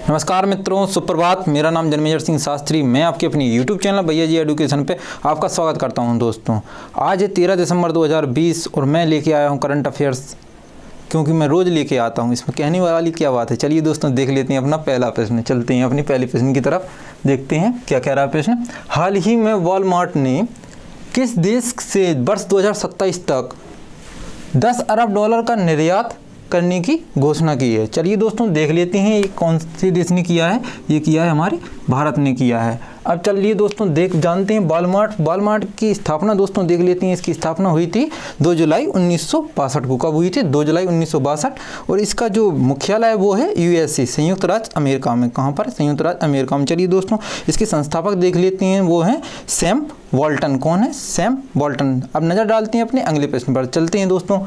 नमस्कार मित्रों, सुप्रभात। मेरा नाम जन्मेजय सिंह शास्त्री। मैं आपके अपनी YouTube चैनल भैया जी एजुकेशन पे आपका स्वागत करता हूं। दोस्तों, आज है 13 दिसंबर 2020 और मैं लेके आया हूं करंट अफेयर्स, क्योंकि मैं रोज़ लेके आता हूं। इसमें कहने वाली क्या बात है। चलिए दोस्तों, देख लेते हैं अपना पहला प्रश्न। चलते हैं अपनी पहले प्रश्न की तरफ, देखते हैं क्या कह रहा है प्रश्न। हाल ही में वॉलमार्ट ने किस देश से वर्ष 2027 तक $10 अरब का निर्यात करने की घोषणा की है। चलिए दोस्तों, देख लेते हैं ये कौन से देश ने किया है। ये किया है हमारे भारत ने किया है। अब चलिए दोस्तों जानते हैं वॉलमार्ट की स्थापना दोस्तों देख लेते हैं। इसकी स्थापना हुई थी 2 जुलाई 1962 को। कब हुई थी? 2 जुलाई 1962। और इसका जो मुख्यालय है वो है USA, संयुक्त राज्य अमेरिका में। कहाँ पर? संयुक्त राज्य अमेरिका में। चलिए दोस्तों, इसके संस्थापक देख लेते हैं, वो हैं सैम वॉल्टन। कौन है? Sam Walton. अब नज़र डालते हैं अपने अगले प्रश्न पर। चलते हैं दोस्तों,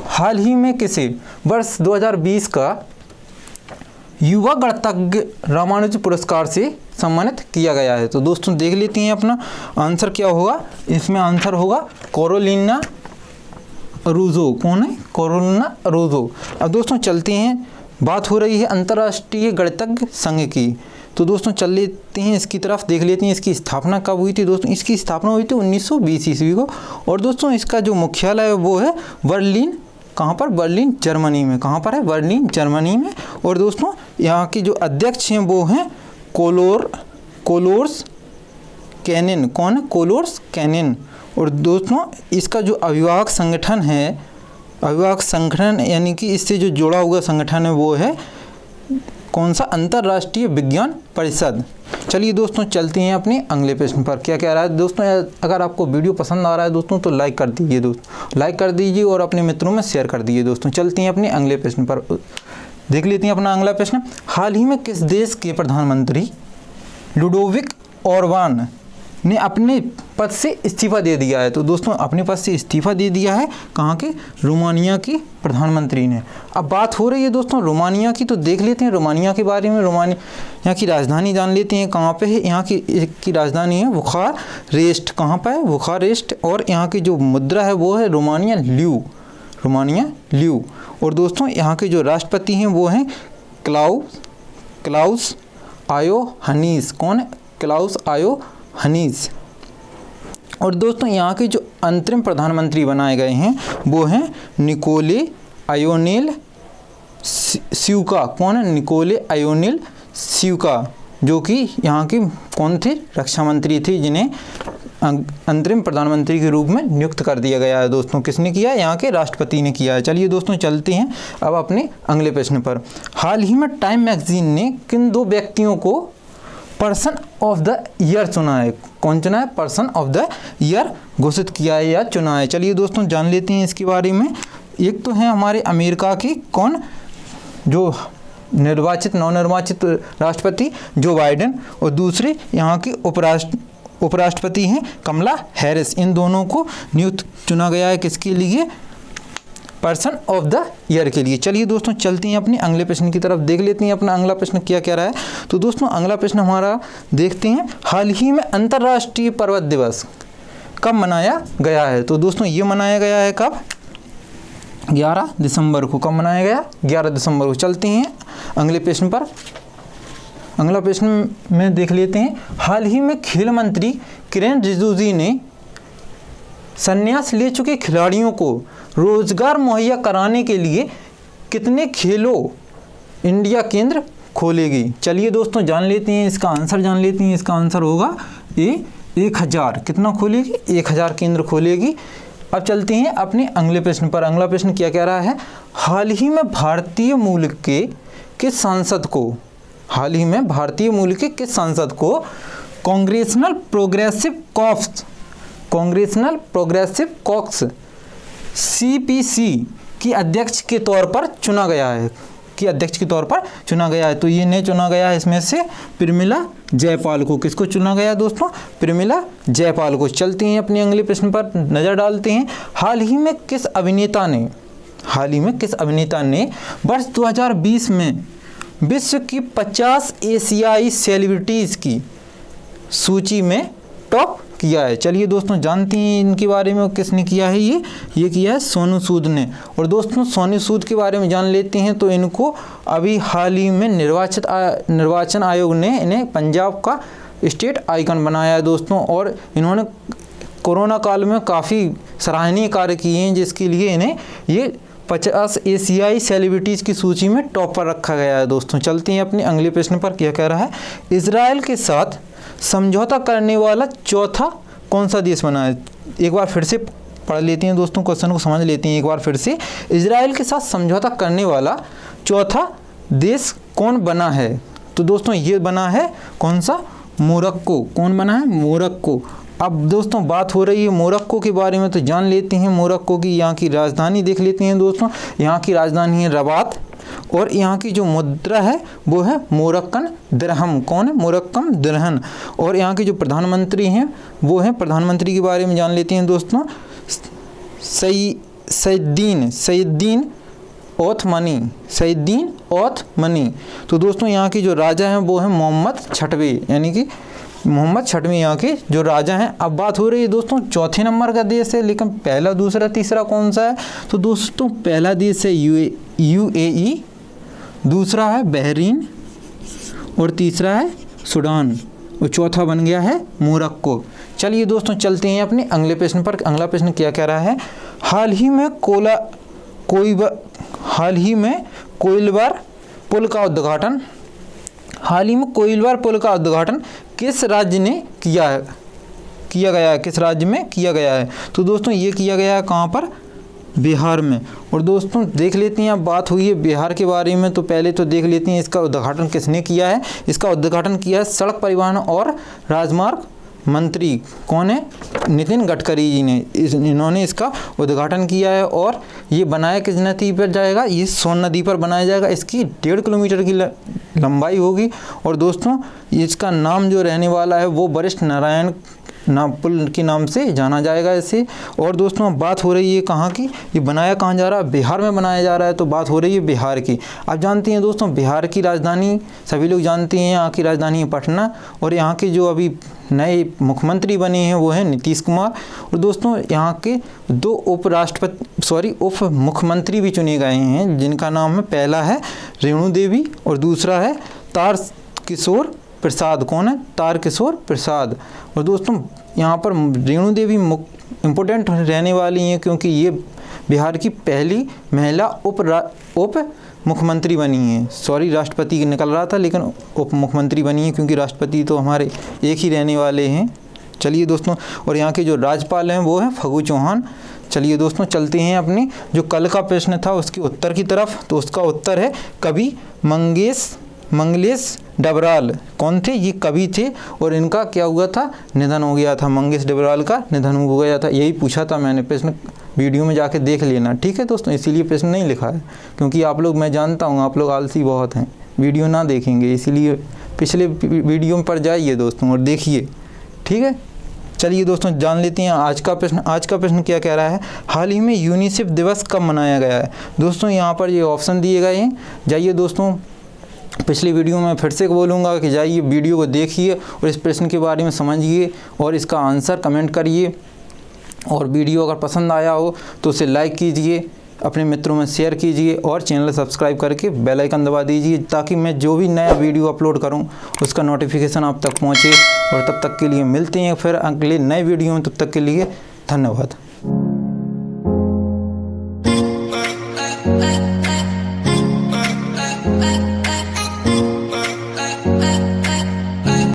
हाल ही में किसे वर्ष 2020 का युवा गणितज्ञ रामानुज पुरस्कार से सम्मानित किया गया है? तो दोस्तों देख लेते हैं अपना आंसर क्या होगा। इसमें आंसर होगा कैरोलिना रूज़ो। कौन है? कैरोलिना रूज़ो। अब दोस्तों चलते हैं, बात हो रही है अंतर्राष्ट्रीय गणितज्ञ संघ की। तो दोस्तों चल लेते हैं इसकी तरफ, देख लेते हैं इसकी स्थापना कब हुई थी। दोस्तों इसकी स्थापना हुई थी 1920 ईस्वी को। और दोस्तों इसका जो मुख्यालय है वो है बर्लिन। कहाँ पर? बर्लिन जर्मनी में। कहाँ पर है? बर्लिन जर्मनी में। और दोस्तों यहाँ के जो अध्यक्ष हैं वो हैं कोलोर्स कैनिन। कौन है? कोलोर्स कैनिन। और दोस्तों इसका जो अभिभावक संगठन है, अभिभावक संगठन यानी कि इससे जो जुड़ा हुआ संगठन है वो है कौन सा? अंतर्राष्ट्रीय विज्ञान परिषद। चलिए दोस्तों चलते हैं अपने अगले प्रश्न पर। क्या कह रहा है दोस्तों? अगर आपको वीडियो पसंद आ रहा है दोस्तों तो लाइक कर दीजिए दोस्तों, लाइक कर दीजिए और अपने मित्रों में शेयर कर दीजिए। दोस्तों चलते हैं अपने अगले प्रश्न पर, देख लेते हैं अपना अगला प्रश्न। हाल ही में किस देश के प्रधानमंत्री लुडोविक ऑर्बान ने अपने पद से इस्तीफा दे दिया है? तो दोस्तों अपने पद से इस्तीफा दे दिया है। कहाँ के? रोमानिया की प्रधानमंत्री ने। अब बात हो रही है दोस्तों रोमानिया की, तो देख लेते हैं रोमानिया के बारे में। रोमानिया की राजधानी जान लेते हैं। कहाँ पे है? यहाँ की राजधानी है बुखारेस्ट। कहाँ पर है? बुखारेस्ट। और यहाँ की जो मुद्रा है वो है रोमानिया ल्यू। और दोस्तों यहाँ के जो राष्ट्रपति हैं वो हैं क्लाउस आयोहनीस। कौन है? क्लाउस आयोहनीस। और दोस्तों यहाँ के जो अंतरिम प्रधानमंत्री बनाए गए हैं वो हैं निकोले आयोनेल स्यूका। कौन है? निकोले आयोनेल स्यूका, जो कि यहाँ के कौन थे? रक्षा मंत्री थे, जिन्हें अंतरिम प्रधानमंत्री के रूप में नियुक्त कर दिया गया है। दोस्तों किसने किया? यहाँ के राष्ट्रपति ने किया है। चलिए दोस्तों चलते हैं अब अपने अगले प्रश्न पर। हाल ही में टाइम मैगजीन ने किन 2 व्यक्तियों को पर्सन ऑफ द ईयर चुना है? कौन चुना है? पर्सन ऑफ द ईयर घोषित किया है या चुना है। चलिए दोस्तों जान लेते हैं इसके बारे में। एक तो है हमारे अमेरिका की कौन, जो नवनिर्वाचित राष्ट्रपति जो बाइडेन, और दूसरे यहाँ के उपराष्ट्रपति हैं कमला हैरिस। इन दोनों को नियुक्त चुना गया है किसके लिए? पर्सन ऑफ द ईयर के लिए। चलिए दोस्तों चलते हैं अपने अगले प्रश्न की तरफ, देख लेते हैं अपना अगला प्रश्न क्या कह रहा है। तो दोस्तों अगला प्रश्न हमारा देखते हैं, हाल ही में अंतर्राष्ट्रीय पर्वत दिवस कब मनाया गया है? तो दोस्तों ये मनाया गया है कब? 11 दिसंबर को। कब मनाया गया? 11 दिसंबर को। चलते हैं अगले प्रश्न पर। अगला प्रश्न में देख लेते हैं, हाल ही में खेल मंत्री किरेन रिजिजू ने संन्यास ले चुके खिलाड़ियों को रोजगार मुहैया कराने के लिए कितने खेलो इंडिया केंद्र खोलेगी? चलिए दोस्तों जान लेते हैं इसका आंसर, जान लेते हैं। इसका आंसर होगा 1000। कितना खोलेगी? 1000 केंद्र खोलेगी। अब चलते हैं अपने अगले प्रश्न पर। अगला प्रश्न क्या कह रहा है? हाल ही में भारतीय मूल के किस सांसद को, हाल ही में भारतीय मूल के किस सांसद को कांग्रेसनल प्रोग्रेसिव कॉक्स CPC की अध्यक्ष के तौर पर चुना गया है? तो ये नहीं चुना गया है इसमें से प्रमिला जयपाल को। किसको चुना गया दोस्तों? प्रमिला जयपाल को। चलते हैं अपने अगले प्रश्न पर नजर डालते हैं। हाल ही में किस अभिनेता ने वर्ष 2020 में विश्व की 50 एशियाई सेलिब्रिटीज़ की सूची में टॉप किया है। चलिए दोस्तों जानते हैं इनके बारे में, किसने किया है ये किया है सोनू सूद ने। और दोस्तों सोनू सूद के बारे में जान लेते हैं। तो इनको अभी हाल ही में निर्वाचन आयोग ने इन्हें पंजाब का स्टेट आइकन बनाया है दोस्तों। और इन्होंने कोरोना काल में काफ़ी सराहनीय कार्य किए हैं, जिसके लिए इन्हें ये 50 एशियाई सेलिब्रिटीज़ की सूची में टॉप पर रखा गया है दोस्तों। चलते हैं अपने अगले प्रश्न पर। क्या कह रहा है, इजराइल के साथ समझौता करने वाला चौथा कौन सा देश बना है। एक बार फिर से पढ़ लेते हैं दोस्तों, क्वेश्चन को समझ लेते हैं एक बार फिर से। इजराइल के साथ समझौता करने वाला चौथा देश कौन बना है। तो दोस्तों ये बना है कौन सा, मोरक्को। कौन बना है, मोरक्को। अब दोस्तों बात हो रही है मोरक्को के बारे में, तो जान लेते हैं मोरक्को की यहाँ की राजधानी देख लेते हैं दोस्तों। यहाँ की राजधानी है रबात और यहाँ की जो मुद्रा है वो है मोरक्कन दिरहम। कौन है, मोरक्कन दिरहम। और यहाँ के जो प्रधानमंत्री हैं वो हैं, प्रधानमंत्री के बारे में जान लेते हैं दोस्तों, सईदीन ओथमनी। तो दोस्तों यहाँ के जो राजा हैं वो हैं मोहम्मद छठवें, यानी कि मोहम्मद छठवें यहाँ के जो राजा हैं। अब बात हो रही है दोस्तों चौथे नंबर का देश है, लेकिन पहला दूसरा तीसरा कौन सा है। तो दोस्तों पहला देश है UAE, दूसरा है बहरीन और तीसरा है सूडान और चौथा बन गया है मोरक्को। चलिए दोस्तों चलते हैं अपने अगले प्रश्न पर। अगला प्रश्न क्या कह रहा है, हाल ही में कोइलवर पुल का उद्घाटन किस राज्य में किया गया है। तो दोस्तों ये किया गया है कहाँ पर, बिहार में। और दोस्तों देख लेते हैं, अब बात हुई है बिहार के बारे में, तो पहले तो देख लेते हैं इसका उद्घाटन किसने किया है। इसका उद्घाटन किया है सड़क परिवहन और राजमार्ग मंत्री, कौन है, नितिन गडकरी जी ने। इन्होंने इसका उद्घाटन किया है। और ये बनाया किस नदी पर जाएगा, ये सोन नदी पर बनाया जाएगा। इसकी 1.5 किलोमीटर की लंबाई होगी। और दोस्तों इसका नाम जो रहने वाला है वो वरिष्ठ नारायण पुल के नाम से जाना जाएगा इसे। और दोस्तों अब बात हो रही है कहाँ की, ये बनाया कहाँ जा रहा है, बिहार में बनाया जा रहा है। तो बात हो रही है बिहार की। आप जानते हैं दोस्तों बिहार की राजधानी सभी लोग जानते हैं, यहाँ की राजधानी है पटना। और यहाँ के जो अभी नए मुख्यमंत्री बने हैं वो हैं नीतीश कुमार। और दोस्तों यहाँ के 2 उप मुख्यमंत्री भी चुने गए हैं, जिनका नाम है, पहला है रेणु देवी और दूसरा है तारकिशोर प्रसाद। कौन है, तारकिशोर प्रसाद। और दोस्तों यहाँ पर रेणु देवी इम्पोर्टेंट रहने वाली हैं, क्योंकि ये बिहार की पहली महिला उप मुख्यमंत्री बनी हैं। राष्ट्रपति निकल रहा था, लेकिन उप मुख्यमंत्री बनी है, क्योंकि राष्ट्रपति तो हमारे एक ही रहने वाले हैं। चलिए दोस्तों, और यहाँ के जो राज्यपाल हैं वो हैं फगू चौहान। चलिए दोस्तों चलते हैं अपने जो कल का प्रश्न था उसके उत्तर की तरफ। तो उसका उत्तर है कवि मंगलेश डबराल। कौन थे, ये कवि थे और इनका क्या हुआ था, निधन हो गया था। मंगलेश डबराल का निधन हो गया था। यही पूछा था मैंने, प्रश्न वीडियो में जाके देख लेना, ठीक है दोस्तों। इसीलिए प्रश्न नहीं लिखा है, क्योंकि आप लोग, मैं जानता हूँ आप लोग आलसी बहुत हैं, वीडियो ना देखेंगे, इसीलिए पिछले वीडियो पर जाइए दोस्तों और देखिए, ठीक है। चलिए दोस्तों जान लेते हैं आज का प्रश्न क्या कह रहा है, हाल ही में यूनिसेफ दिवस कब मनाया गया है। दोस्तों यहाँ पर ये ऑप्शन दिए गए हैं, जाइए दोस्तों, पिछली वीडियो में फिर से बोलूँगा कि जाइए वीडियो को देखिए और इस प्रश्न के बारे में समझिए और इसका आंसर कमेंट करिए। और वीडियो अगर पसंद आया हो तो उसे लाइक कीजिए, अपने मित्रों में शेयर कीजिए और चैनल सब्सक्राइब करके बेल आइकन दबा दीजिए, ताकि मैं जो भी नया वीडियो अपलोड करूं उसका नोटिफिकेशन आप तक पहुंचे। और तब तक के लिए मिलते हैं फिर अगले नए वीडियो में, तब तक के लिए धन्यवाद।